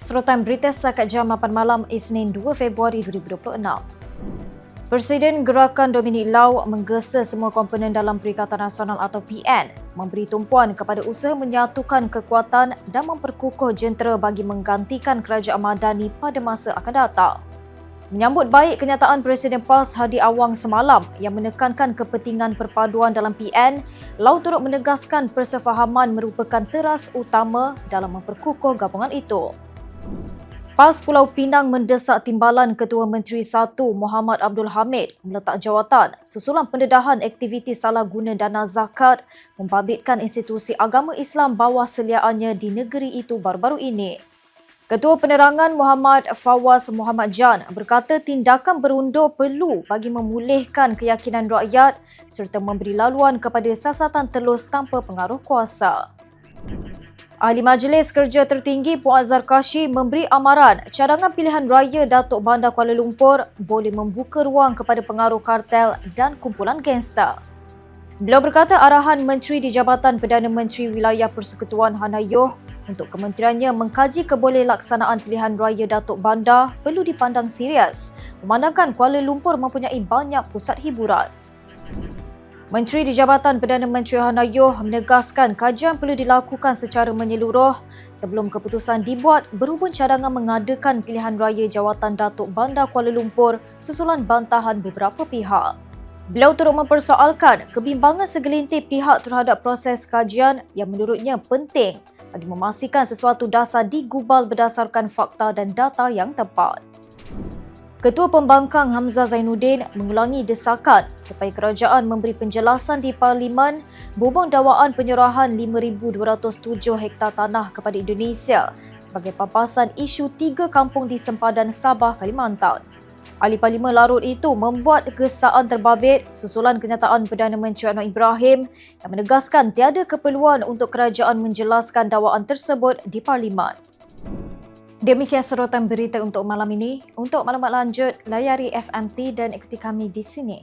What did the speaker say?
Serotan berita setakat jam 8 malam Isnin 2 Februari 2026. Presiden Gerakan Dominik Lau menggesa semua komponen dalam Perikatan Nasional atau PN memberi tumpuan kepada usaha menyatukan kekuatan dan memperkukuh jentera bagi menggantikan kerajaan Madani pada masa akan datang. Menyambut baik kenyataan Presiden PAS Hadi Awang semalam yang menekankan kepentingan perpaduan dalam PN, Lau turut menegaskan persefahaman merupakan teras utama dalam memperkukuh gabungan itu. PAS Pulau Pinang mendesak Timbalan Ketua Menteri 1 Muhammad Abdul Hamid meletak jawatan susulan pendedahan aktiviti salah guna dana zakat membabitkan institusi agama Islam bawah seliaannya di negeri itu baru-baru ini. Ketua Penerangan Muhammad Fawaz Muhammad Jan berkata tindakan berundur perlu bagi memulihkan keyakinan rakyat serta memberi laluan kepada siasatan telus tanpa pengaruh kuasa. Ahli Majlis Kerja Tertinggi Puan Zarkashi memberi amaran cadangan pilihan raya Datuk Bandar Kuala Lumpur boleh membuka ruang kepada pengaruh kartel dan kumpulan gangster. Beliau berkata arahan Menteri di Jabatan Perdana Menteri Wilayah Persekutuan Hanayuh untuk kementeriannya mengkaji kebolehaksanaan pilihan raya Datuk Bandar perlu dipandang serius, memandangkan Kuala Lumpur mempunyai banyak pusat hiburan. Menteri di Jabatan Perdana Menteri Hanayuh menegaskan kajian perlu dilakukan secara menyeluruh sebelum keputusan dibuat berhubung cadangan mengadakan pilihan raya jawatan Datuk Bandar Kuala Lumpur susulan bantahan beberapa pihak. Beliau turut mempersoalkan kebimbangan segelintir pihak terhadap proses kajian yang menurutnya penting bagi memastikan sesuatu dasar digubal berdasarkan fakta dan data yang tepat. Ketua Pembangkang Hamzah Zainuddin mengulangi desakan supaya kerajaan memberi penjelasan di Parlimen berhubung dakwaan penyerahan 5,207 hektar tanah kepada Indonesia sebagai papasan isu 3 kampung di sempadan Sabah, Kalimantan. Ahli Parlimen Larut itu membuat gesaan terbabit susulan kenyataan Perdana Menteri Anwar Ibrahim yang menegaskan tiada keperluan untuk kerajaan menjelaskan dakwaan tersebut di Parlimen. Demikian serotan berita untuk malam ini. Untuk maklumat lanjut, layari FMT dan ikuti kami di sini.